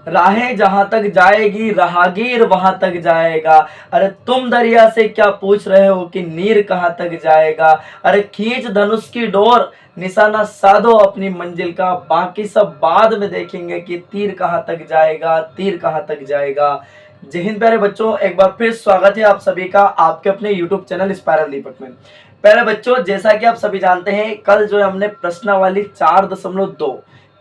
राहें जहां तक जाएगी राहगीर वहां तक जाएगा। अरे तुम दरिया से क्या पूछ रहे हो कि नीर कहां तक जाएगा। अरे खींच धनुष की डोर निशाना साधो अपनी मंजिल का, बाकी सब बाद में देखेंगे कि तीर कहां तक जाएगा, तीर कहां तक जाएगा। जय हिंद प्यारे बच्चों, एक बार फिर स्वागत है आप सभी का आपके अपने YouTube चैनल स्पाइरल दीपक में। प्यारे बच्चों, जैसा कि आप सभी जानते हैं, कल जो है हमने प्रश्नावली 4.2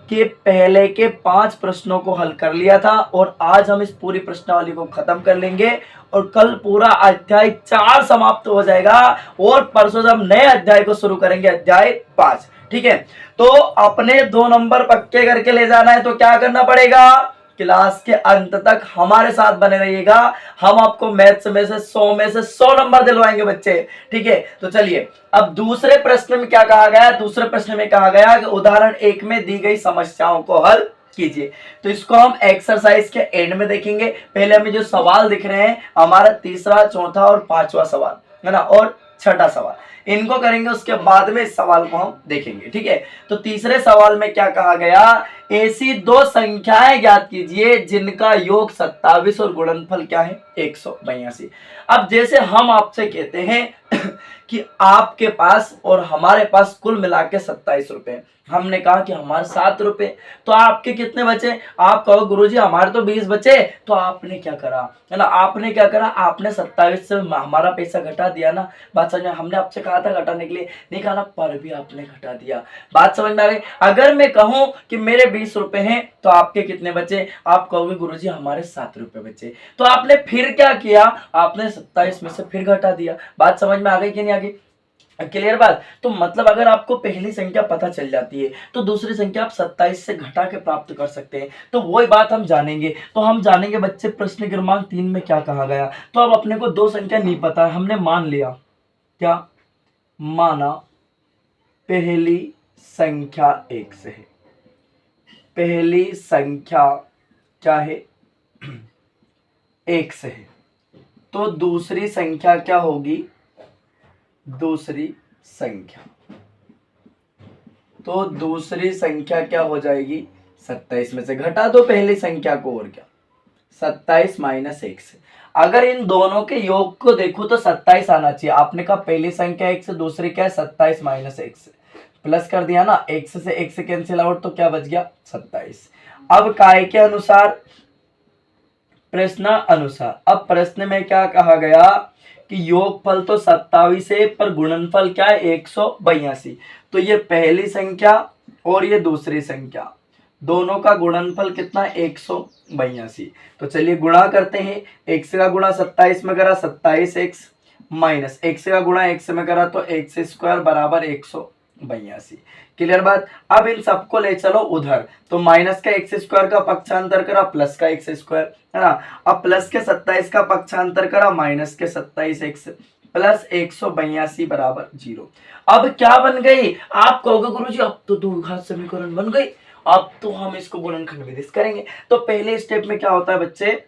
के पहले के 5 प्रश्नों को हल कर लिया था और आज हम इस पूरी प्रश्नावली को खत्म कर लेंगे और कल पूरा अध्याय 4 समाप्त हो जाएगा और परसों जब नए अध्याय को शुरू करेंगे, अध्याय 5। ठीक है, तो अपने 2 नंबर पक्के करके ले जाना है तो क्या करना पड़ेगा, क्लास के अंत तक हमारे साथ बने रहिएगा। हम आपको मैथ्स में से 100 नंबर दिलवाएंगे बच्चे। ठीक है, तो चलिए अब दूसरे प्रश्न में क्या कहा गया। दूसरे प्रश्न में कहा गया कि उदाहरण 1 में दी गई समस्याओं को हल कीजिए। तो इसको हम एक्सरसाइज के एंड में देखेंगे। पहले हमें जो सवाल दिख रहे हैं, हमारा तीसरा, चौथा और 5वां सवाल है ना, और छठा सवाल, इनको करेंगे, उसके बाद में इस सवाल को हम देखेंगे। ठीक है, तो तीसरे सवाल में क्या कहा गया, ऐसी 2 संख्याएं ज्ञात कीजिए जिनका योग 27 और गुणनफल क्या है 182। अब जैसे हम आपसे कहते हैं कि आपके पास और हमारे पास कुल मिला के 27 रुपए, हमने कहा कि हमारे 7 रुपए, तो आपके कितने बचे। आप कहो गुरुजी हमारे तो 20 बचे। तो आपने क्या करा है ना, आपने क्या करा, आपने 27 से हमारा पैसा घटा दिया ना। बात समझ में, हमने आपसे कहा था घटाने के लिए, नहीं कहा ना, पर भी आपने घटा दिया। बात समझ में आ गई। अगर मैं कहूं कि मेरे 20 रुपए हैं तो आपके कितने बचे, आप कहोगे गुरुजी हमारे 7 रुपए बचे। तो आपने फिर क्या किया, आपने 27 में से फिर घटा दिया। बात समझ में आ गई कि नहीं आ गई, क्लियर बात। तो मतलब अगर आपको पहली संख्या पता चल जाती है तो दूसरी संख्या आप 27 से घटा के प्राप्त कर सकते हैं। तो वही बात हम जानेंगे। तो हम जानेंगे बच्चे प्रश्न क्रमांक 3 में क्या कहा गया। तो अब अपने को 2 संख्या नहीं पता है, हमने मान लिया, क्या माना, पहली संख्या 1 से है। पहली संख्या क्या है, 1 से है। तो दूसरी संख्या क्या होगी, दूसरी संख्या, तो दूसरी संख्या क्या हो जाएगी, 27 में से घटा दो पहली संख्या को, और क्या 27 माइनस 1 से। अगर इन दोनों के योग को देखो तो 27 आना चाहिए। आपने कहा पहली संख्या 1 से, दूसरी क्या है 27 माइनस 1 से, प्लस कर दिया ना, 1 से 1 से कैंसिल आउट, तो क्या बच गया 27। अब काय के अनुसार, प्रश्न अनुसार, अब प्रश्न में क्या कहा गया कि योगफल तो 27 है पर गुणनफल क्या है 182। तो ये पहली संख्या और ये दूसरी संख्या, दोनों का गुणनफल कितना, 182। तो चलिए गुणा करते हैं। 1 से का गुणा 27 में करा 27x, माइनस 1 से का गुणा 1 से में करा तो x स्क्वायर बराबर 182। क्लियर बात। अब इन सबको ले चलो उधर, तो माइनस का x स्क्वायर का पक्षांतर करा प्लस का x स्क्वायर, है ना। अब प्लस के 27 का पक्षांतर करा माइनस के 27x प्लस 182 बराबर 0। अब क्या बन गई, आप कहोगे गुरुजी अब तो द्विघात समीकरण बन गई, अब तो हम इसको गुणनखंड विधि करेंगे। तो पहले स्टेप में क्या होता है बच्चे,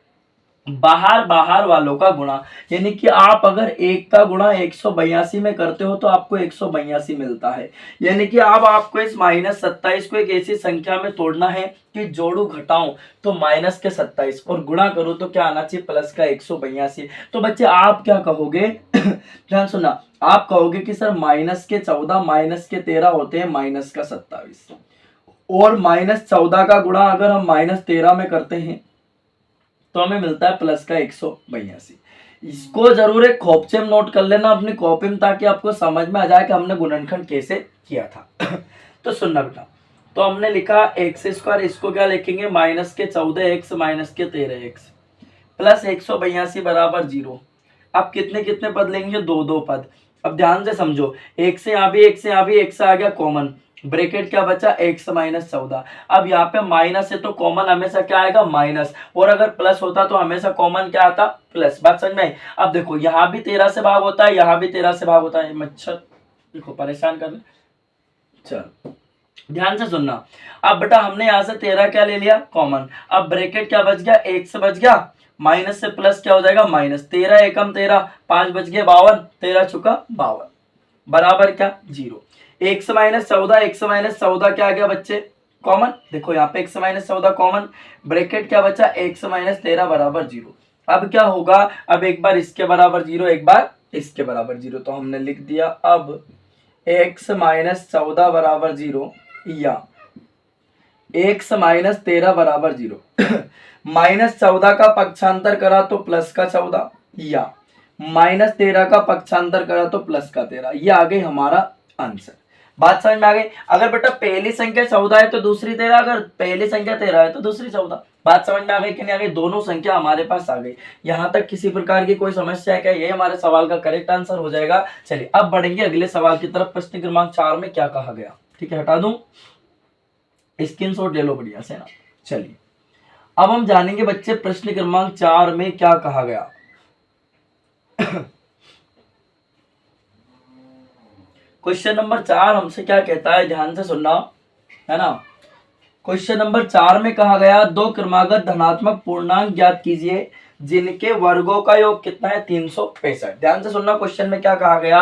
बाहर बाहर वालों का गुणा, यानी कि आप अगर 1 का गुणा 182 में करते हो तो आपको 182 मिलता है। यानी कि अब आपको इस माइनस 27 को एक ऐसी संख्या में तोड़ना है कि जोड़ू घटाऊं तो माइनस के 27 और गुणा करूं तो क्या आना चाहिए, प्लस का 182। तो बच्चे आप क्या कहोगे ध्यान सुनना, आप कहोगे कि सर माइनस के 14 माइनस के 13 होते हैं माइनस का 27, और माइनस 14 का गुणा अगर हम माइनस 13 में करते हैं तो हमें मिलता है प्लस का 182। इसको जरूर एक खोपचे में नोट कर लेना अपनी कॉपी में, ताकि आपको समझ में आ जाए कि हमने गुणनखंड कैसे किया था। तो सुनना बेटा, तो हमने लिखा x स्क्वायर, इसको क्या लिखेंगे माइनस के 14x माइनस के 13x प्लस 182 बराबर 0। अब कितने कितने पद लेंगे, 2 पद। अब ध्यान से समझो, एक से यहाँ भी, एक से यहाँ भी, एक से आ गया कॉमन, ब्रैकेट क्या बचा x माइनस 14। अब यहाँ पे माइनस है तो कॉमन हमेशा क्या आएगा माइनस, और अगर प्लस होता तो हमेशा कॉमन क्या आता प्लस। बात समझ में आई। अब देखो यहाँ भी 13 से भाग होता है, यहाँ भी 13 से भाग होता है। मच्छर देखो परेशान कर, चल ध्यान से सुनना। अब बेटा हमने यहाँ से 13 क्या ले लिया कॉमन, अब ब्रैकेट क्या बच गया, 1 से बच गया, माइनस से प्लस क्या हो जाएगा माइनस, 13 एकम 13, 5 बच गए 52, 13 चुका 52 बराबर क्या 0। 1 से माइनस 14, 1 से माइनस 14 क्या आ गया बच्चे कॉमन, देखो यहाँ पे x माइनस 14 कॉमन, ब्रैकेट क्या बचा, x माइनस 13 बराबर 0। अब क्या होगा, अब एक बार इसके बराबर 0, एक बार इसके बराबर 0, तो हमने लिख दिया अब x माइनस 14 बराबर 0 या x माइनस 13 बराबर 0। माइनस 14 का पक्षांतर करा तो प्लस का 14, या माइनस 13 का पक्षांतर करा तो प्लस का 13। ये आ गई हमारा आंसर। बात समझ में आ गई। अगर बेटा पहली संख्या 14 है तो दूसरी 13, अगर पहली संख्या 13 है तो दूसरी 14। बात समझ में आ गई कि नहीं आ गई, दोनों संख्या हमारे पास आ गई। यहां तक किसी प्रकार की कोई समस्या है क्या, ये हमारे सवाल का करेक्ट आंसर हो जाएगा। चलिए अब बढ़ेंगे अगले सवाल की तरफ। प्रश्न क्रमांक 4 में क्या कहा गया, ठीक है, हटा दूं, स्क्रीनशॉट ले लो बढ़िया से ना। चलिए अब हम जानेंगे बच्चे प्रश्न क्रमांक 4 में क्या कहा गया। क्वेश्चन नंबर 4 हमसे क्या कहता है, ध्यान से सुनना, है ना। क्वेश्चन नंबर 4 में कहा गया दो क्रमागत धनात्मक पूर्णांक ज्ञात कीजिए जिनके वर्गों का योग कितना है, 365। ध्यान से सुनना, क्वेश्चन में क्या कहा गया,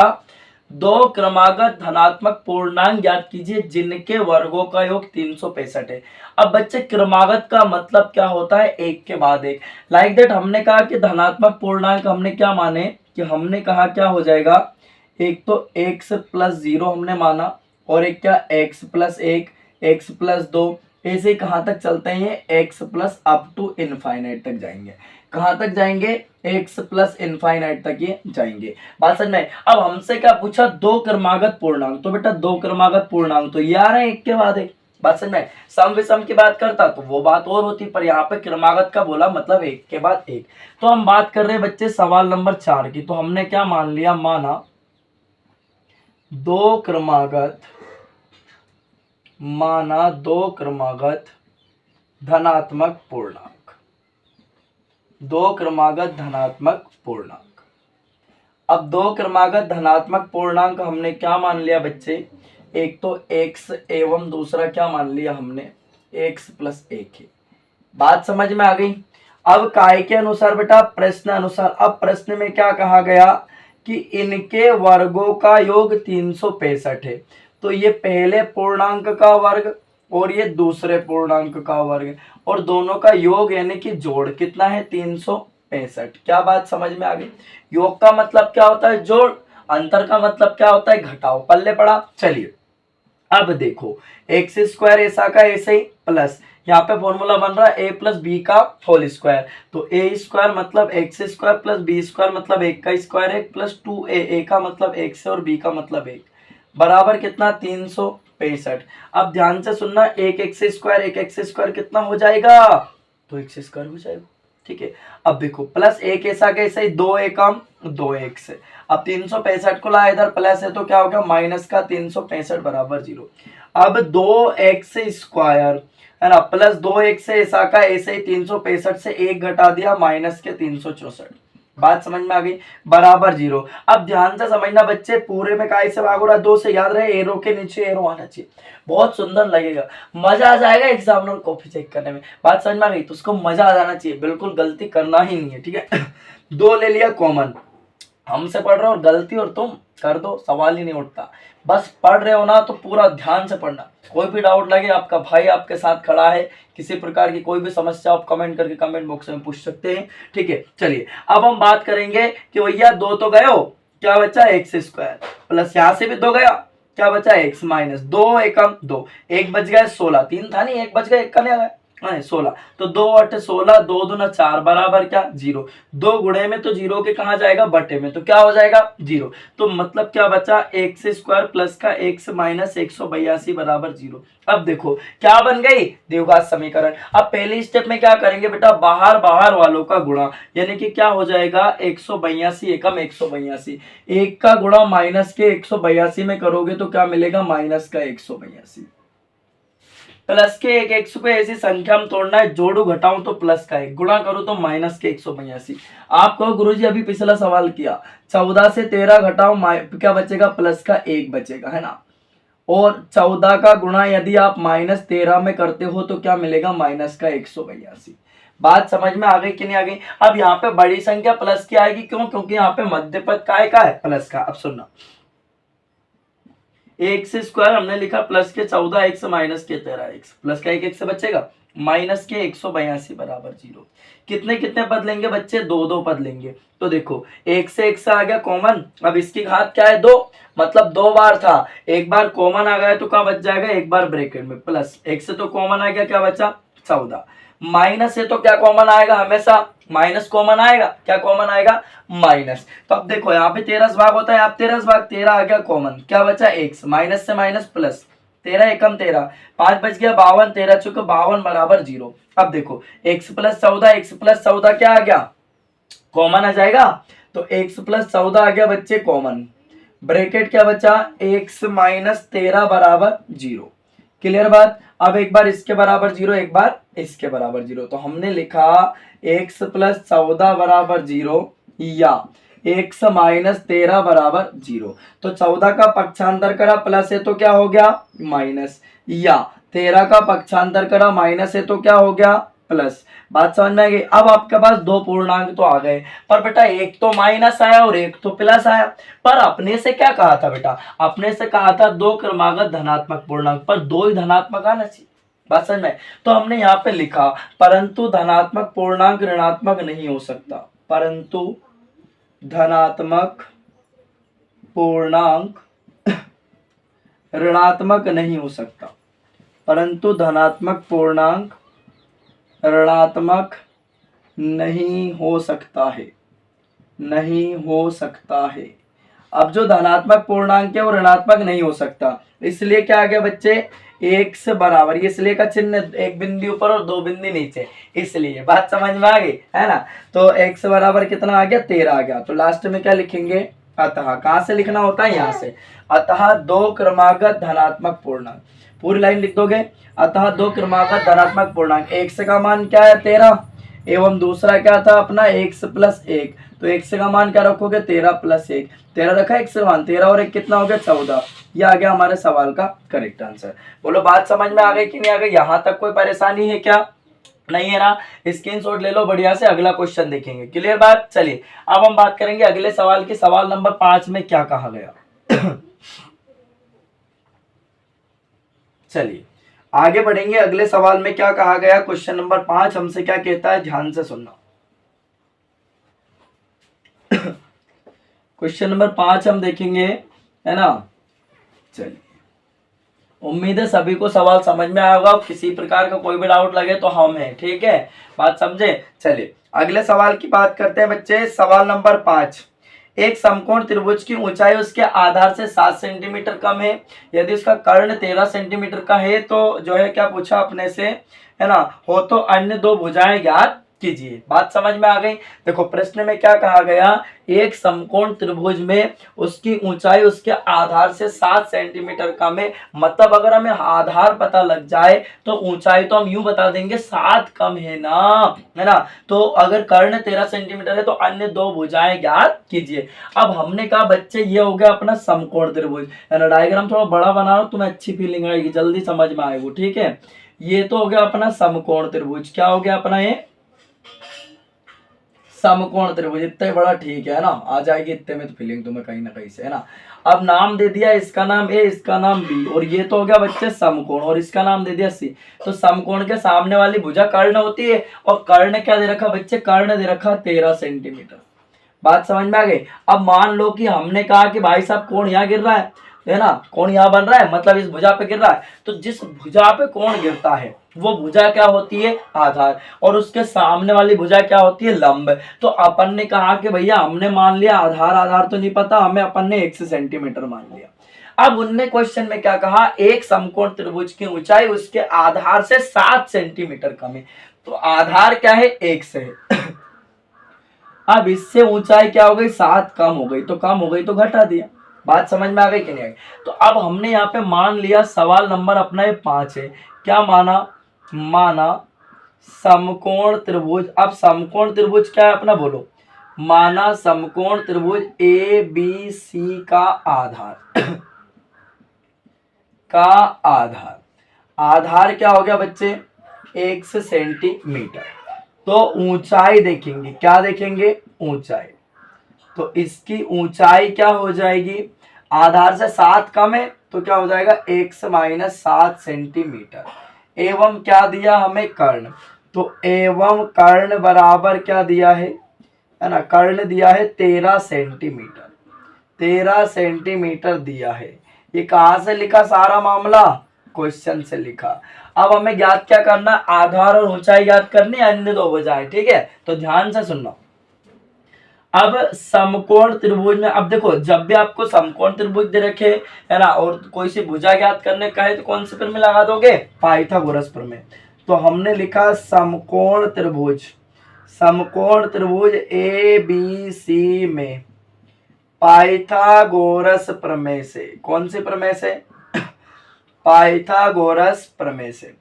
दो क्रमागत धनात्मक पूर्णांक ज्ञात कीजिए जिनके वर्गों का योग 365 है। अब बच्चे क्रमागत का मतलब क्या होता है, एक के बाद एक। लाइक दैट हमने कहा कि धनात्मक पूर्णांक हमने क्या माने, कि हमने कहा क्या हो जाएगा, एक तो x प्लस 0 हमने माना, और एक क्या x प्लस 1, x प्लस 2, ऐसे कहां तक चलते हैं, x plus up to infinite तक जाएंगे। कहां तक जाएंगे, x प्लस इनफाइनाइट तक ये जाएंगे। बात समझ में। अब हमसे क्या पूछा, दो क्रमागत पूर्णांक, तो बेटा दो क्रमागत पूर्णांक तो ये आ रहे हैं एक के बाद एक। बात समझ में। सम विषम की बात करता तो वो बात और होती, पर यहाँ पे क्रमागत का बोला मतलब एक के बाद एक। तो हम बात कर रहे हैं बच्चे सवाल नंबर 4 की, तो हमने क्या मान लिया, माना दो क्रमागत धनात्मक पूर्णांक, दो क्रमागत धनात्मक पूर्णांक। अब दो क्रमागत धनात्मक पूर्णांक हमने क्या मान लिया बच्चे, एक तो x एवं दूसरा क्या मान लिया हमने, x प्लस 1 है। बात समझ में आ गई। अब काय के अनुसार बेटा, प्रश्न अनुसार, अब प्रश्न में क्या कहा गया कि इनके वर्गों का योग 365 है। तो ये पहले पूर्णांक का वर्ग और ये दूसरे पूर्णांक का वर्ग, और दोनों का योग यानी कि जोड़ कितना है, 365। क्या बात समझ में आ गई। योग का मतलब क्या होता है, जोड़, अंतर का मतलब क्या होता है, घटाव। पल्ले पड़ा। चलिए अब देखो, एक्स स्क्वायर ऐसा का ऐसे ही प्लस, यहाँ पे फॉर्मूला बन रहा है a प्लस बी का होल स्क्वायर, तो a स्क्वायर मतलब X square plus B square मतलब एक का स्क्वायर एक प्लस 2a, का मतलब एक से और b का मतलब एक, बराबर कितना, 365। अब ध्यान से सुनना, एक एक्स स्क्वायर कितना हो जाएगा, तो एक्स स्क्वायर हो जाएगा, ठीक है। अब देखो प्लस एक ऐसा कैसे ही, दो एकम दो एक से, अब 365 को लाया इधर प्लस है तो क्या हो गया, माइनस का 365 बराबर 0। अब दो एक्स स्क्वायर है ना, प्लस दो एक्स ऐसा का ऐसे ही 365 से एक घटा दिया, माइनस के 364। बात समझ में आ गई, बराबर 0। अब ध्यान से समझना बच्चे, पूरे में काय से भाग रहा, दो से, याद रहे एरो के नीचे एरो आना चाहिए, बहुत सुंदर लगेगा, मजा आ जाएगा एग्जामिनर कॉपी चेक करने में। बात समझ में आ गई, तो उसको मजा आ जाना चाहिए, बिल्कुल गलती करना ही नहीं है, ठीक है। दो ले लिया कॉमन, हमसे पढ़ रहे हो और गलती और तुम कर दो, सवाल ही नहीं उठता। बस पढ़ रहे हो ना तो पूरा ध्यान से पढ़ना, कोई भी डाउट लगे आपका भाई आपके साथ खड़ा है, किसी प्रकार की कोई भी समस्या आप कमेंट करके कमेंट बॉक्स में पूछ सकते हैं, ठीक है। चलिए अब हम बात करेंगे कि भैया दो तो गए हो, क्या बचा, एक्स स्क्वायर प्लस यहाँ से भी दो गया, क्या बचा, एक्स माइनस दो एकम दो, एक बच गया 16, तीन था नहीं एक बच गया, एक का नहीं आ गया 16, तो 2 8 16, 2 दूना 4 बराबर क्या, 0। दो गुणे में तो 0 के कहा जाएगा, बटे में, तो क्या हो जाएगा 0। तो मतलब क्या बचा, एक्स स्क्वायर प्लस का एक्स माइनस 182 बराबर 0। अब देखो क्या बन गई, द्विघात समीकरण। अब पहले स्टेप में क्या करेंगे बेटा, बाहर बाहर वालों का गुणा, यानी कि क्या हो जाएगा, 182 एकम 182, एक का गुणा माइनस के 182 में करोगे तो क्या मिलेगा, माइनस का 182, प्लस के एक एक्स को ऐसी संख्या में तोड़ना है, जोड़ू घटाऊं तो प्लस का एक, गुणा करूं तो माइनस के 182। आप कहो गुरुजी अभी पिछला सवाल किया, 14 से 13 घटाओ क्या बचेगा, प्लस का एक बचेगा, है ना। और 14 का गुणा यदि आप माइनस 13 में करते हो तो क्या मिलेगा, माइनस का 182। बात समझ में आ गई कि नहीं आ गई। अब यहाँ पे बड़ी संख्या प्लस की आएगी, क्यों, क्योंकि यहाँ पे मध्य पद का है प्लस का। अब सुनना, एक्स स्क्वायर हमने लिखा प्लस के 14x माइनस के 13x, प्लस का एक x से बचेगा, माइनस के 182 बराबर 0। कितने कितने पद लेंगे बच्चे, दो दो पद लेंगे। तो देखो एक से एक से आ गया कॉमन, अब इसकी घात क्या है 2, मतलब 2 बार था, एक बार कॉमन आ गया तो क्या बच जाएगा, एक बार ब्रैकेट में प्लस, एक से तो कॉमन आ गया, क्या बचा 14, माइनस है तो क्या कॉमन आएगा, हमेशा माइनस कॉमन आएगा, क्या कॉमन आएगा माइनस। तो अब देखो यहाँ पे 13 भाग होता है, आप 13 भाग 13 आ गया कॉमन, क्या बचा x, माइनस से माइनस प्लस, 13 एकम 13, 5 बच गया 52, 13 चुके 52 बराबर 0। अब देखो x प्लस 14, x प्लस 14 क्या आ गया, कॉमन आ जाएगा, तो x प्लस 14 आ गया बच्चे कॉमन, ब्रैकेट क्या बचा, x माइनस 13 बराबर 0। क्लियर बात। अब एक बार इसके बराबर 0, एक बार इसके बराबर 0, तो हमने लिखा x प्लस 14 बराबर 0 या x माइनस 13 बराबर 0। तो 14 का पक्षांतर करा प्लस है तो क्या हो गया माइनस, या 13 का पक्षांतर करा माइनस है तो क्या हो गया प्लस। बात समझ में आ गई। अब आपके पास दो पूर्णांक तो आ गए, पर बेटा एक तो माइनस आया और एक तो प्लस आया, पर अपने से क्या कहा था बेटा, अपने से कहा था दो क्रमागत धनात्मक पूर्णांक, पर दो ही धनात्मक आना चाहिए। बात समझ में। तो हमने यहाँ पे लिखा परंतु धनात्मक पूर्णांक ऋणात्मक नहीं हो सकता, परंतु धनात्मक पूर्णांक ऋणात्मक नहीं हो सकता, परंतु धनात्मक पूर्णांक ऋणात्मक नहीं हो सकता है, नहीं हो सकता है। अब जो धनात्मक पूर्णांक है वो ऋणात्मक नहीं हो सकता, इसलिए क्या आ गया बच्चे x बराबर, ये इसलिए का चिन्ह एक बिंदु ऊपर और दो बिंदु नीचे, इसलिए बात समझ में आ गई है ना। तो x बराबर कितना आ गया 13 आ गया, तो लास्ट में क्या लिखेंगे अतः, कहां से लिखना होता है यहाँ से, अतः दो क्रमागत धनात्मक पूर्णांक, पूरी लाइन लिख दोगे, अतः दो क्रमागत धनात्मक पूर्णांक, x का मान क्या है 13 एवं दूसरा क्या था अपना x प्लस 1, तो x का मान क्या रखोगे 13 प्लस 1, 13 रखा x का मान, 13 और 1 कितना हो गया 14। ये आ गया हमारे सवाल का करेक्ट आंसर। बोलो बात समझ में आ गई कि नहीं आ गई, यहाँ तक कोई परेशानी है क्या, नहीं है ना। स्क्रीनशॉट ले लो बढ़िया से, अगला क्वेश्चन देखेंगे। क्लियर बात। चलिए अब हम बात करेंगे अगले सवाल की, सवाल नंबर 5 में क्या कहा गया। चलिए आगे बढ़ेंगे, अगले सवाल में क्या कहा गया, क्वेश्चन नंबर 5 हमसे क्या कहता है, ध्यान से सुनना। क्वेश्चन नंबर 5 हम देखेंगे, है ना। चलिए उम्मीद है सभी को सवाल समझ में आएगा, किसी प्रकार का कोई भी डाउट लगे तो हम हैं, ठीक है, बात समझे। चलिए अगले सवाल की बात करते हैं बच्चे, सवाल नंबर 5, एक समकोण त्रिभुज की ऊंचाई उसके आधार से 7 सेंटीमीटर कम है, यदि उसका कर्ण 13 सेंटीमीटर का है तो जो है क्या पूछा अपने से, है ना, हो तो अन्य दो भुजाएं ज्ञात कीजिए। बात समझ में आ गई। देखो प्रश्न में क्या कहा गया, एक समकोण त्रिभुज में उसकी ऊंचाई उसके आधार से 7 सेंटीमीटर कम है, मतलब अगर हमें आधार पता लग जाए तो ऊंचाई तो हम यूं बता देंगे 7 कम है ना। तो अगर कर्ण 13 सेंटीमीटर है तो अन्य दो भुजाएं ज्ञात कीजिए। अब हमने कहा बच्चे ये हो गया अपना समकोण त्रिभुज, है ना। डायग्राम थोड़ा बड़ा बना रहा हूं, तुम्हें अच्छी फीलिंग आएगी, जल्दी समझ में आएगी, ठीक है। ये तो हो गया अपना समकोण त्रिभुज, क्या हो गया अपना ये समकोण त्रिभुज, इतना बड़ा ठीक है ना, आ जाएगी इतने में तो फीलिंग तुम्हें कहीं ना कहीं से, है ना। अब नाम दे दिया, इसका नाम ए, इसका नाम बी, और ये तो हो गया बच्चे समकोण, और इसका नाम दे दिया सी। तो समकोण के सामने वाली भुजा कर्ण होती है, और कर्ण क्या दे रखा बच्चे, कर्ण दे रखा 13 सेंटीमीटर। बात समझ में आ गई। अब मान लो कि हमने कहा कि भाई साहब कोण यहाँ गिर रहा है ना, कोण यहाँ बन रहा है, मतलब इस भुजा पे गिर रहा है, तो जिस भुजा पे कोण गिरता है वो भुजा क्या होती है आधार, और उसके सामने वाली भुजा क्या होती है लंब। तो अपन ने कहा कि भैया हमने मान लिया आधार तो नहीं पता हमें, अपन ने 1 सेंटीमीटर मान लिया। अब उनने क्वेश्चन में क्या कहा, एक समकोण त्रिभुज की ऊंचाई उसके आधार से 7 सेंटीमीटर कम है, तो आधार क्या है 1 से है। अब इससे ऊंचाई क्या हो गई 7 कम हो गई, तो कम हो गई तो घटा दिया। बात समझ में आ गई कि नहीं आई। तो अब हमने यहाँ पे मान लिया सवाल नंबर अपना ये 5 है, क्या माना समकोण त्रिभुज। अब समकोण त्रिभुज क्या है अपना बोलो, माना समकोण त्रिभुज ए बी सी का आधार आधार क्या हो गया बच्चे 1 सेंटीमीटर। तो ऊंचाई देखेंगे, क्या देखेंगे ऊंचाई, तो इसकी ऊंचाई क्या हो जाएगी, आधार से 7 कम है तो क्या हो जाएगा x माइनस 7 सेंटीमीटर। एवं क्या दिया हमें कर्ण, तो एवं कर्ण बराबर क्या दिया है ना, कर्ण दिया है 13 सेंटीमीटर, 13 सेंटीमीटर दिया है। ये कहाँ से लिखा सारा मामला, क्वेश्चन से लिखा। अब हमें ज्ञात क्या करना, आधार और ऊंचाई ज्ञात करनी, अन्य दो बजाय, ठीक है। तो ध्यान से सुनना। अब समकोण त्रिभुज में, अब देखो जब भी आपको समकोण त्रिभुज दे रखे है ना और कोई सी भुजा ज्ञात करने का है तो कौन से प्रमेय लगा दोगे, पाइथागोरस प्रमेय। तो हमने लिखा समकोण त्रिभुज, समकोण त्रिभुज ए बी सी में पाइथागोरस प्रमेय से, कौन से प्रमेय से, पाइथागोरस प्रमेय से।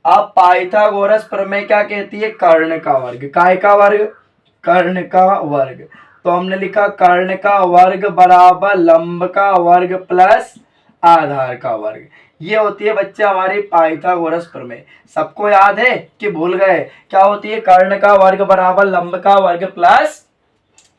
अब पाइथागोरस प्रमेय क्या कहती है, कर्ण का वर्ग, काय का वर्ग, कर्ण का वर्ग। तो हमने लिखा कर्ण का वर्ग बराबर लंब का वर्ग प्लस आधार का वर्ग। ये होती है बच्चे हमारी पाइथागोरस प्रमेय। सबको याद है कि भूल गए, क्या होती है, कर्ण का वर्ग बराबर लंब का वर्ग प्लस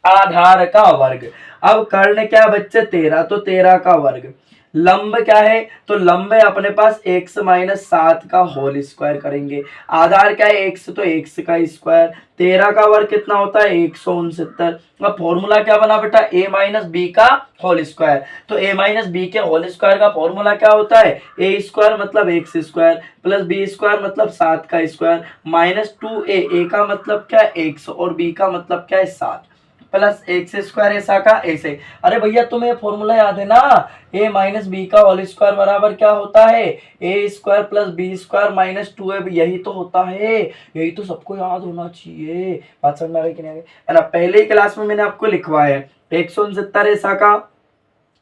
आधार का वर्ग। अब कर्ण क्या बच्चे 13, तो 13 का वर्ग। लंब क्या है, तो लंब है अपने पास x माइनस 7 का होल स्क्वायर करेंगे। आधार क्या है x, तो x का स्क्वायर। 13 का वर्ग कितना होता है 169। अब फॉर्मूला क्या बना बेटा, a माइनस बी का होल स्क्वायर। तो a माइनस बी के होल स्क्वायर का फॉर्मूला क्या होता है, a स्क्वायर मतलब x square plus b square मतलब 7 का स्क्वायर माइनस 2a, a का मतलब क्या है x और b का मतलब क्या है 7 प्लस एक्स स्क्वायर ऐसा का ऐसे। अरे भैया तुम्हें फॉर्मूला याद है ना, ए माइनस बी का होल स्क्वायर बराबर क्या होता है, A square plus B square minus 2ab, यही तो होता है, यही तो सबको याद होना चाहिए। बात समझ में आ गई कि नहीं आ गई, है ना। पहले ही क्लास में मैंने आपको लिखवाया है 169 ऐसा का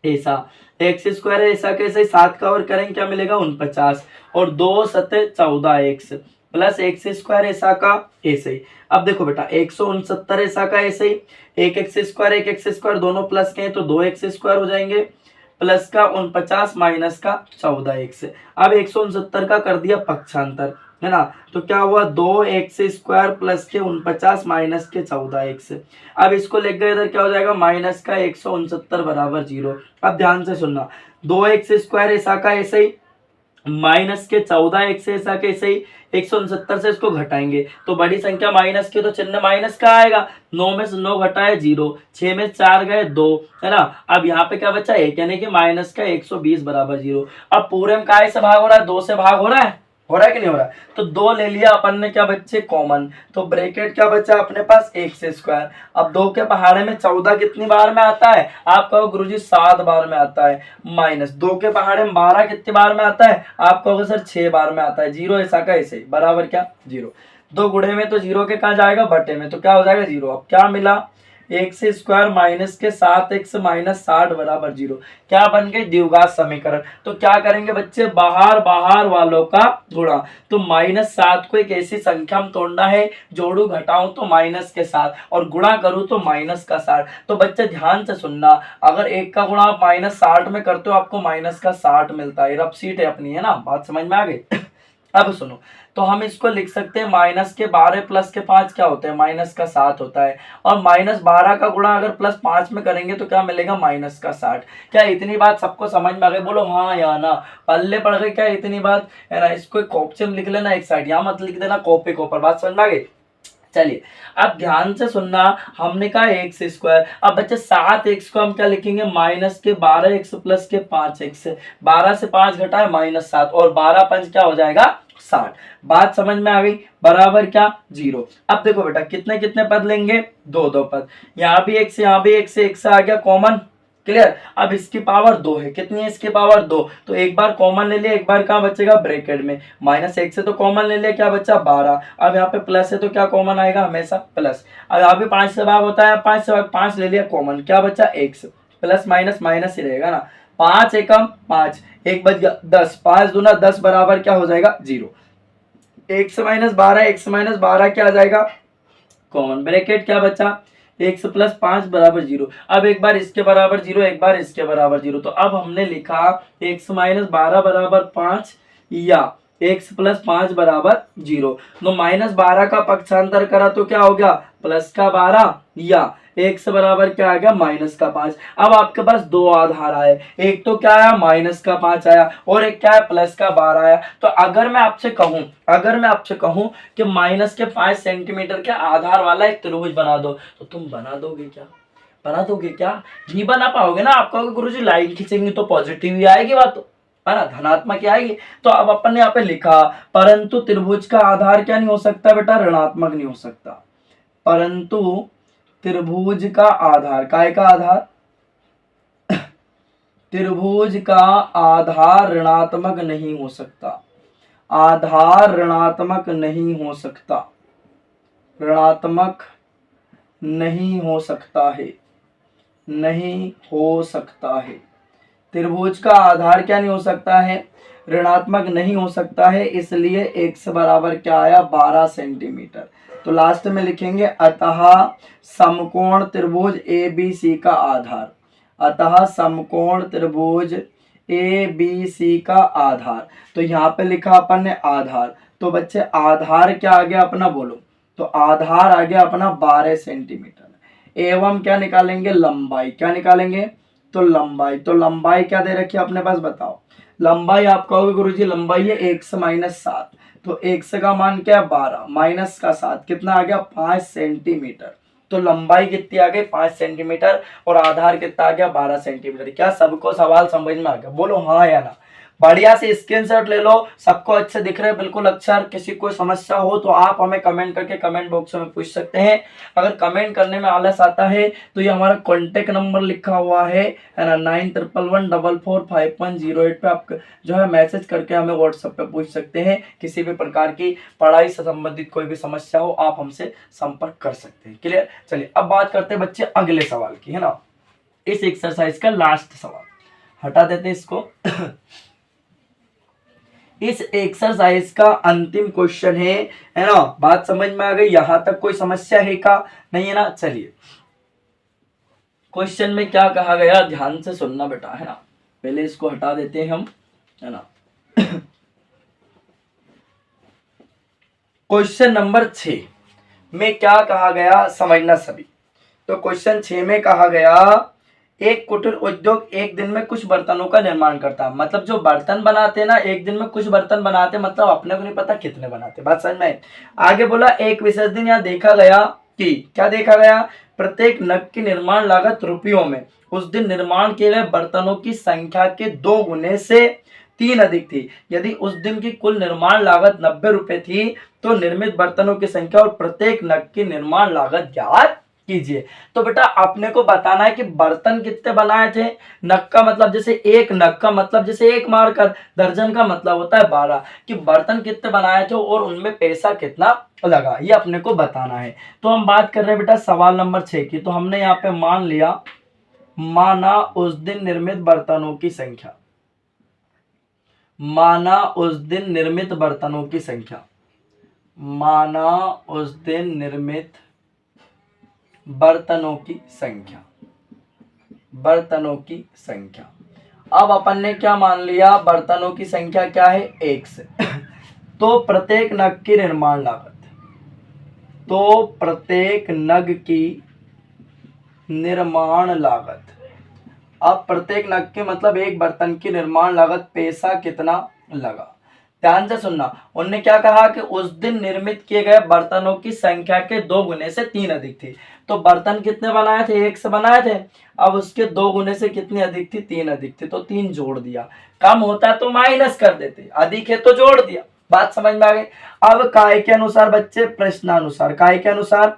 ऐसा, एक्स स्क्वायर है ऐसा कैसे, 7 का और करेंगे क्या मिलेगा 49 और 2 सते 14x प्लस एक्स स्क्वायर ऐसा का ऐसे ही। अब देखो बेटा 169 ऐसा का ऐसे ही, एक एक्स स्क्वायर दोनों प्लस के हैं तो 2x स्क्वायर हो जाएंगे प्लस का 49 माइनस का 14x। अब 169 का कर दिया पक्षांतर, है ना, तो क्या हुआ 2x स्क्वायर प्लस के 49 माइनस के 14x। अब इसको लेकर इधर क्या हो जाएगा माइनस का 169 बराबर 0। अब ध्यान से सुनना, 2x स्क्वायर ऐसा का ऐसे ही माइनस के 14x ऐसा कैसे ही, 169 से इसको घटाएंगे तो बड़ी संख्या माइनस की तो चिन्ह माइनस का आएगा। 9 में से 9 घटाए 0, 6 में 4 गए 2, है ना। अब यहाँ पे क्या बचा 1 यानी कि माइनस का 120 बराबर 0। अब पूरे में काय से भाग हो रहा है, 2 से भाग हो रहा है कि नहीं हो रहा है, तो 2 ले लिया अपन ने क्या बच्चे कॉमन, तो ब्रैकेट क्या बचा अपने पास एक्स स्क्वायर। अब 2 के पहाड़े में 14 कितनी बार में आता है, आप कहो गुरुजी 7 बार में आता है, माइनस 2 के पहाड़े में 12 कितनी बार में आता है, आप कहोगे सर 6 बार में आता है। 0 ऐसा का ऐसे बराबर क्या 0, 2 गुणे में तो 0 के कहाँ जाएगा बटे में, तो क्या हो जाएगा 0। अब क्या मिला एक्स स्क्वायर माइनस के 7x माइनस 60 बराबर 0। क्या बन गई द्विघात समीकरण। तो क्या करेंगे बच्चे, बाहर बाहर वालों का गुणा, तो माइनस 7 को एक ऐसी संख्या में तोड़ना है, जोड़ू घटाऊं तो माइनस के 7 और गुणा करूं तो माइनस का 60। तो बच्चे ध्यान से सुनना, अगर एक का गुणा आप माइनस 60 में करते हो आपको माइनस का 60 मिलता है। रफ सीट है अपनी, है ना, बात समझ में आ गई। अब सुनो, तो हम इसको लिख सकते हैं माइनस के 12 प्लस के 5 क्या होता है, माइनस का 7 होता है। और माइनस 12 का गुणा अगर प्लस 5 में करेंगे तो क्या मिलेगा माइनस का 60। क्या इतनी बात सबको समझ में आ गई, बोलो हाँ या ना, पल्ले पड़ गई क्या इतनी बात, है ना। इसको कॉपी में लिख लेना एक साइड, यहाँ मत लिख देना कॉपी के ऊपर। बात समझ में आ गई। चलिए अब ध्यान से सुनना, हमने कहा एक्स स्क्वायर। अब बच्चे 7x को हम क्या लिखेंगे माइनस के 12x प्लस के 5x, 12 से 5 घटाए माइनस 7 और 12 5 क्या हो जाएगा 60। बात समझ में आ गई, बराबर क्या 0। अब देखो बेटा कितने कितने पद लेंगे, 2 2 पद, यहाँ भी x यहाँ भी x आ गया कॉमन, क्लियर। अब इसकी पावर 2 है, कितनी है इसकी पावर 2, तो एक बार कॉमन ले लिया, एक बार कहाँ बचेगा ब्रैकेट में, माइनस 1 से तो कॉमन ले लिया, क्या बचा 12। अब यहाँ पे प्लस है तो क्या कॉमन आएगा हमेशा प्लस। अब यहाँ पे 5 से भाग होता है, 5 से भाग 5 ले लिया कॉमन, क्या बचा x, प्लस माइनस माइनस ही रहेगा ना, 5 एकम 5, 1 बच गया 10, 5 दूना 10 बराबर क्या हो जाएगा 0। x माइनस 12 क्या आ जाएगा कॉमन, ब्रैकेट क्या बचा x प्लस 5 बराबर 0। अब एक बार इसके बराबर 0, एक बार इसके बराबर 0, तो अब हमने लिखा x माइनस 12 बराबर 5 या x प्लस 5 बराबर 0। तो -12 का पक्षांतर करा तो क्या हो गया, प्लस का 12 या x बराबर क्या आ गया, -5। अब आपके पास दो आधार आए, एक तो क्या आया, -5 आया, और एक क्या है, +12 आया। तो अगर मैं आपसे कहूं कि -5 सेंटीमीटर के आधार वाला एक त्रिभुज बना दो, तो तुम बना दोगे क्या? नहीं बना पाओगे ना। आप कहोगे गुरुजी लाइन खींचेंगे तो पॉजिटिव ही आएगी बात, है ना, धनात्मक ही आएगी। तो अब अपन ने यहाँ पे लिखा, परंतु त्रिभुज का आधार क्या नहीं हो सकता बेटा, ऋणात्मक नहीं हो सकता। परंतु त्रिभुज का आधार, काय का आधार, त्रिभुज का आधार ऋणात्मक नहीं हो सकता। आधार ऋणात्मक नहीं हो सकता, ऋणात्मक नहीं हो सकता है, नहीं हो सकता है। त्रिभुज का आधार क्या नहीं हो सकता है, ऋणात्मक नहीं हो सकता है। इसलिए x बराबर क्या आया, 12 सेंटीमीटर। तो लास्ट में लिखेंगे अतः समकोण त्रिभुज ABC का आधार, अतः समकोण त्रिभुज ABC का आधार। तो यहाँ पे लिखा अपन ने आधार, तो बच्चे आधार क्या आ गया अपना, बोलो। तो आधार आ गया अपना 12 सेंटीमीटर। एवं क्या निकालेंगे, लंबाई। क्या निकालेंगे, तो लंबाई क्या दे रखी है अपने पास, बताओ। लंबाई आप कहोगे गुरुजी लंबाई है x - 7, तो x का मान क्या है, 12 माइनस का 7 कितना आ गया, 5 सेंटीमीटर। तो लंबाई कितनी आ गई, 5 सेंटीमीटर, और आधार कितना आ गया, 12 सेंटीमीटर। क्या सबको सवाल समझ में आ गया, बोलो हाँ या ना। बढ़िया से स्क्रीनशॉट ले लो, सबको अच्छे दिख रहे हैं बिल्कुल अक्षर। किसी को समस्या हो तो आप हमें कमेंट करके कमेंट बॉक्स में पूछ सकते हैं। अगर कमेंट करने में आलस आता है तो ये हमारा कॉन्टेक्ट नंबर लिखा हुआ है ना, 9111444508 पे आप जो है मैसेज करके हमें व्हाट्सएप पे पूछ सकते हैं। किसी भी प्रकार की पढ़ाई से संबंधित कोई भी समस्या हो आप हमसे संपर्क कर सकते हैं। क्लियर। चलिए अब बात करते हैं बच्चे अगले सवाल की, है ना, इस एक्सरसाइज का लास्ट सवाल। हटा देते इसको। इस एक्सरसाइज का अंतिम क्वेश्चन है ना, बात समझ में आ गई, यहां तक कोई समस्या है का, नहीं है ना। चलिए क्वेश्चन में क्या कहा गया, ध्यान से सुनना बेटा, है ना। पहले इसको हटा देते हैं हम, है ना। क्वेश्चन नंबर 6 में क्या कहा गया, समझना सभी। तो क्वेश्चन 6 में कहा गया, एक कुटीर उद्योग एक दिन में कुछ बर्तनों का निर्माण करता है। मतलब जो बर्तन बनाते हैं ना, एक दिन में कुछ बर्तन बनाते, मतलब अपने को नहीं पता कितने बनाते। बात समझ में आई। आगे बोला, एक विशेष दिन यहाँ देखा गया कि, क्या देखा गया, प्रत्येक नग की निर्माण लागत रुपयों में उस दिन निर्माण किए गए बर्तनों की संख्या के 2 गुने से 3 अधिक थी। यदि उस दिन की कुल निर्माण लागत 90 रुपए थी तो निर्मित बर्तनों की संख्या और प्रत्येक नग की निर्माण लागत ज्ञात कीजिए। तो बेटा अपने को बताना है कि बर्तन कितने बनाए थे। नग का मतलब जैसे एक नग का मतलब जैसे एक मारकर, दर्जन का मतलब होता है 12, कि बर्तन कितने बनाए थे और उनमें पैसा कितना लगा, ये अपने को बताना है। तो हम बात कर रहे हैं बेटा सवाल नंबर 6 की। तो हमने यहाँ पे मान लिया, माना उस दिन निर्मित बर्तनों की संख्या, माना उस दिन निर्मित बर्तनों की संख्या, माना उस दिन निर्मित बर्तनों की संख्या, बर्तनों की संख्या। अब अपन ने क्या मान लिया, बर्तनों की संख्या क्या है, 1 से। तो प्रत्येक नग की निर्माण लागत, तो प्रत्येक नग की निर्माण लागत, अब प्रत्येक नग के मतलब एक बर्तन की निर्माण लागत, पैसा कितना लगा। ध्यान से सुनना, उन्होंने क्या कहा कि उस दिन निर्मित किए गए बर्तनों की संख्या के 2 गुने से 3 अधिक थी। तो बर्तन कितने बनाए थे, 1 से बनाए थे, अब उसके 2 गुने से कितनी अधिक थी, 3 अधिक थी। तो 3 जोड़ दिया, कम होता है तो माइनस कर देते, अधिक है तो जोड़ दिया। बात समझ में आ गई। अब काय के अनुसार बच्चे, प्रश्नानुसार, काय के अनुसार,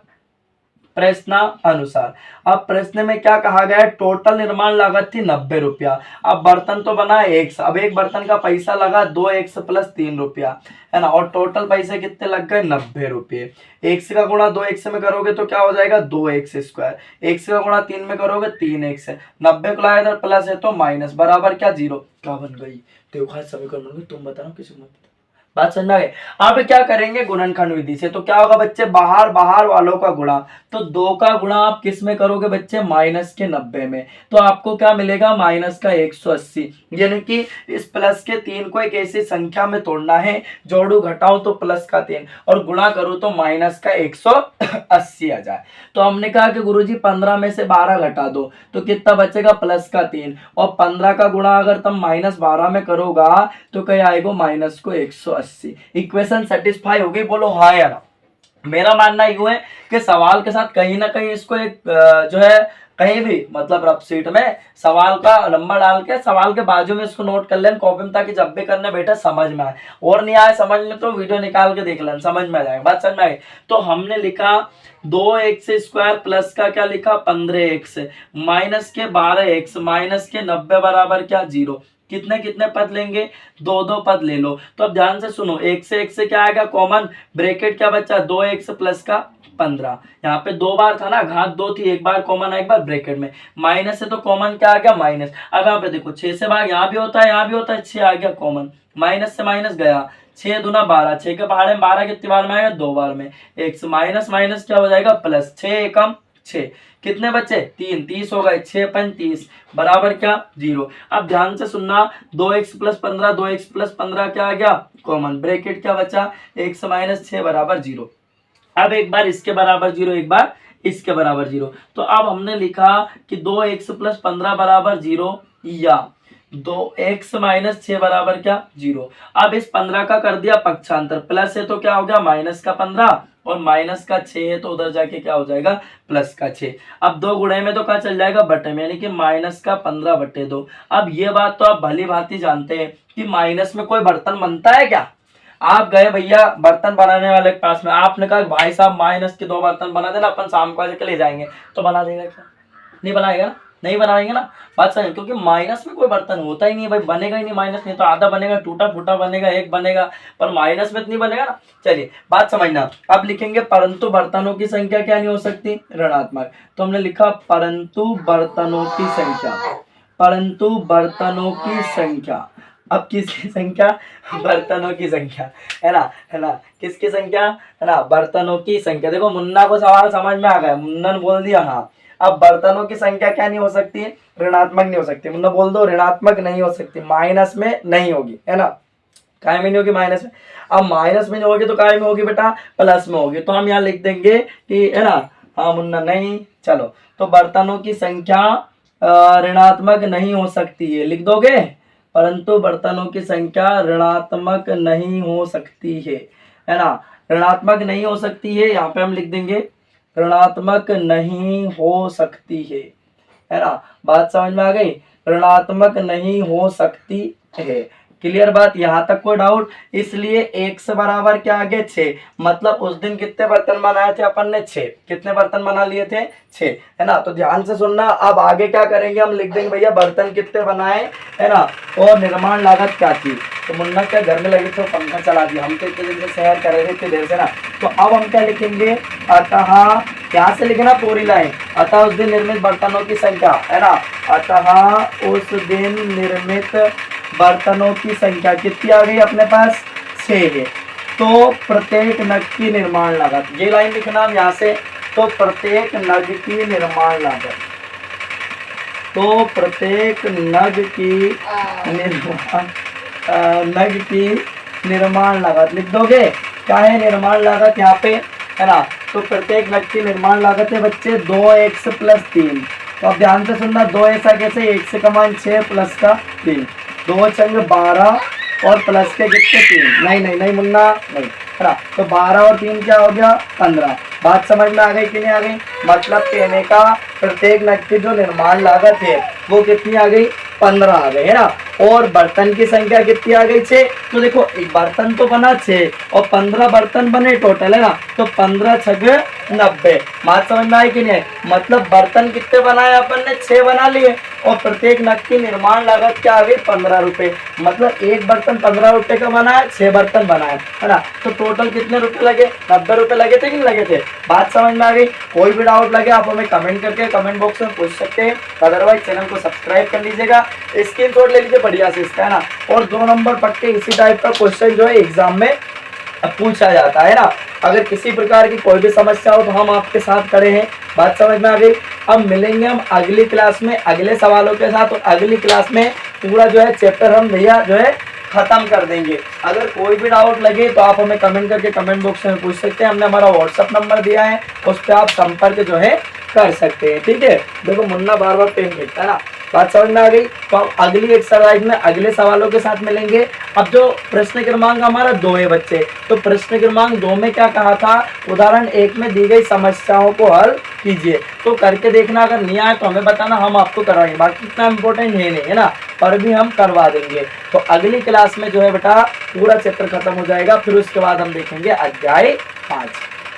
प्रश्न अनुसार। अब प्रश्न में क्या कहा गया है, टोटल निर्माण लागत थी 90 रुपया। अब बर्तन तो बना 1, अब एक बर्तन का पैसा लगा 2x प्लस 3 रुपया, है ना, और टोटल पैसे कितने लग गए, 90 रुपये। x का गुणा 2x में करोगे तो क्या हो जाएगा, 2x स्क्वायर, x का गुणा 3 में करोगे 3x, 90 को लाया इधर प्लस है तो माइनस, बराबर क्या 0। क्या बन गई, देखो समीकरण बन गई। तुम बताना किसी को मत, बात समझ में आ गई। अब क्या करेंगे गुणनखंड विधि से, तो क्या होगा बच्चे, बाहर बाहर वालों का गुणा, तो 2 का गुणा आप किस में करोगे बच्चे, माइनस के 90 में, तो आपको क्या मिलेगा, माइनस का 180। यानी कि इस प्लस के 3 को एक ऐसी संख्या में तोड़ना है, जोड़ू घटाओ तो प्लस का 3 और गुणा करूं तो माइनस का 180 आ जाए। तो हमने कहा कि गुरुजी 15 में से 12 घटा दो, तो कितना बचेगा, प्लस का 3, और 15 का गुणा अगर तुम माइनस 12 में करोगा तो क्या आएगा, माइनस को 180। इक्वेशन सेटिस्फाई हो गई, बोलो हाँ या ना। मेरा मानना यूं है कि सवाल के साथ कहीं ना कहीं इसको एक जो है कहीं भी मतलब रफ शीट में सवाल का नंबर डाल के सवाल के बाजू में इसको नोट कर लें कॉपी में, ताकि जब भी करने बैठे समझ में आए, और नहीं आए समझ में तो वीडियो निकाल के देख लें, समझ में आ जाएगा। बात समझ में आ गई। तो हमने लिखा 2x² प्लस का क्या लिखा, 15x माइनस के 12x माइनस के 90 बराबर क्या, 0। कितने कितने पद लेंगे, 2 पद ले लो। तो अब ध्यान से सुनो, एक से क्या आएगा कॉमन, ब्रैकेट क्या बचा, 2x प्लस का 15, यहाँ पे 2 बार था ना, घात 2 थी, एक बार कॉमन एक बार ब्रैकेट में, माइनस से तो कॉमन क्या आ गया, माइनस। अब यहाँ पे देखो 6 से भाग यहाँ भी होता है यहाँ भी होता है, 6 आ गया कॉमन, माइनस से माइनस गया, 6 दूना 12, 6 के पहाड़े में 12 कितनी बार में आएगा, 2 बार में, x माइनस माइनस क्या हो जाएगा प्लस, 6 एकम 6, कितने बच्चे 3, 30 हो गए, 6 5 30 बराबर क्या, 0। अब ध्यान से सुनना, 2x प्लस 15, 2x प्लस 15 क्या आ गया कॉमन, ब्रैकेट क्या बचा, x माइनस 6 बराबर 0। अब एक बार इसके बराबर 0, एक बार इसके बराबर 0, तो अब हमने लिखा कि 2x प्लस 15 बराबर 0 या 2x माइनस 6 बराबर क्या, 0। अब इस 15 का कर दिया पक्षांतर, प्लस है तो क्या हो गया माइनस का 15, और माइनस का 6 है तो उधर जाके क्या हो जाएगा, प्लस का 6। अब 2 गुणे में तो क्या चल जाएगा, बटे में, यानी कि माइनस का 15 बटे 2। अब ये बात तो आप भली भांति जानते हैं कि माइनस में कोई बर्तन बनता है क्या। आप गए भैया बर्तन बनाने वाले के पास में, आपने कहा भाई साहब माइनस के 2 बर्तन बना देना, अपन शाम को आके ले जाएंगे, तो बना देगा क्या, नहीं बनाएगा ना, नहीं बनाएंगे ना। बात समझ, क्योंकि माइनस में कोई बर्तन होता ही नहीं भाई, बनेगा ही नहीं माइनस में, तो आधा बनेगा, टूटा फूटा बनेगा, एक बनेगा, पर माइनस में तो नहीं बनेगा ना। चलिए बात समझना, अब लिखेंगे परंतु बर्तनों की संख्या क्या नहीं हो सकती, ऋणात्मक। तो हमने लिखा परंतु बर्तनों की संख्या, परंतु बर्तनों की संख्या, अब किसकी संख्या, बर्तनों की संख्या, है ना, किसकी संख्या, है ना, बर्तनों की संख्या। देखो मुन्ना को सवाल समझ में आ गया, मुन्ना ने बोल दिया हाँ। अब बर्तनों की संख्या क्या नहीं हो सकती, ऋणात्मक नहीं हो सकती, मुन्ना बोल दो ऋणात्मक नहीं हो सकती, माइनस में नहीं होगी, है ना, काय में नहीं होगी, माइनस में। अब माइनस में नहीं होगी तो काय में होगी बेटा, प्लस में होगी, तो हम यहाँ लिख देंगे कि, है ना, हाँ मुन्ना नहीं, चलो तो बर्तनों की संख्या ऋणात्मक नहीं हो सकती है, लिख दोगे, परंतु बर्तनों की संख्या ऋणात्मक नहीं हो सकती है ना, ऋणात्मक नहीं हो सकती है, यहाँ पे हम लिख देंगे ऋणात्मक नहीं हो सकती है ना। बात समझ में आ गई, ऋणात्मक नहीं हो सकती है, क्लियर बात, यहाँ तक कोई डाउट। इसलिए x बराबर क्या आ गया 6, मतलब उस दिन कितने बर्तन बनाए थे अपन ने, 6, कितने बर्तन बना लिए थे, 6, है ना। तो ध्यान से सुनना, अब आगे क्या करेंगे, हम लिख देंगे भैया बर्तन कितने बनाए, है ना, और निर्माण लागत क्या थी। तो मुन्ना क्या घर में लगे थे पंखा चला दिया, हम तो इतने दिन से शहर कर रहे थे इतनी देर से ना। तो अब हम क्या लिखेंगे, अतः, यहाँ से लिखना पूरी लाइन, अतः उस दिन निर्मित बर्तनों की संख्या, है ना, अतः उस दिन निर्मित बर्तनों की संख्या कितनी आ गई अपने पास, 6 है। तो प्रत्येक नग की निर्माण लागत, ये लाइन लिखना हम यहाँ से, तो प्रत्येक नग की निर्माण लागत, तो प्रत्येक नग की निर्माण लागत लिख दोगे, क्या है निर्माण लागत यहाँ पे, है ना। तो प्रत्येक नग की निर्माण लागत है बच्चे 2x प्लस 3। तो अब ध्यान से सुनना, 2 ऐसा कैसे, 1 से कमान 6 प्लस का 3, 2 चंग 12 और प्लस के कितने 3, नहीं मुन्ना नहीं, है ना। तो 12 और 3 क्या हो गया 15। बात समझ में आ गई कि नहीं आ गई, मतलब कहने का प्रत्येक नग की जो निर्माण लागत है वो कितनी आ गई, 15 आ गई, है ना। और बर्तन की संख्या कितनी आ गई, 6। तो देखो एक बर्तन तो बना 6 और 15 बर्तन बने टोटल, है ना। तो 15 छग 90। बात समझ में आई कि नहीं, मतलब बर्तन कितने बनाए अपन ने, 6 बना लिए, और प्रत्येक नग की निर्माण लागत क्या आ गई 15 रुपए। मतलब एक बर्तन 15 रुपए का बना है, 6 बर्तन बनाए, है ना। तो टोटल कितने रुपए लगे, 90 रुपए लगे थे कि नहीं लगे थे। बात समझ में आ गई। कोई भी डाउट लगे आप हमें कमेंट करके कमेंट बॉक्स में पूछ सकते हैं। अदरवाइज चैनल को सब्सक्राइब कर लीजिएगा, स्क्रीनशॉट ले लीजिए बढ़िया से इसका, है ना। और 2 नंबर पक्के इसी टाइप का क्वेश्चन जो है एग्जाम में पूछा जाता है ना। अगर किसी प्रकार की कोई भी समस्या हो तो हम आपके साथ खड़े हैं। बात समझ में आ गई। अब मिलेंगे हम अगली क्लास में अगले सवालों के साथ, और अगली क्लास में पूरा जो है चैप्टर हम भैया जो है खत्म कर देंगे। अगर कोई भी डाउट लगे तो आप हमें कमेंट करके कमेंट बॉक्स में पूछ सकते हैं। हमने हमारा व्हाट्सअप नंबर दिया है, उस पर आप संपर्क जो है कर सकते हैं, ठीक है। देखो मुन्ना बार बार पेन फेंकता है ना। बात समझ में आ गई। तो हम अगली एक्सरसाइज में अगले सवालों के साथ मिलेंगे। अब जो प्रश्न क्रमांक हमारा 2 है बच्चे, तो प्रश्न क्रमांक 2 में क्या कहा था, उदाहरण 1 में दी गई समस्याओं को हल कीजिए। तो करके देखना, अगर नहीं आए तो हमें बताना, हम आपको करवाएंगे। बाकी इतना इम्पोर्टेंट है नहीं, है ना, पर भी हम करवा देंगे। तो अगली क्लास में जो है बेटा पूरा चैप्टर खत्म हो जाएगा, फिर उसके बाद हम देखेंगे अध्याय 5।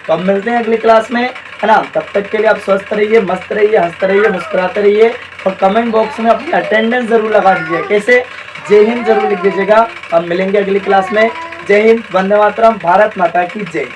तो हम मिलते हैं अगली क्लास में, है ना। तब तक के लिए आप स्वस्थ रहिए, मस्त रहिए, हंसते रहिए, मुस्कुराते रहिए, और कमेंट बॉक्स में अपनी अटेंडेंस जरूर लगा दीजिए। कैसे, जय हिंद जरूर लिख दीजिएगा। हम मिलेंगे अगली क्लास में। जय हिंद, वंदे मातरम, भारत माता की जय।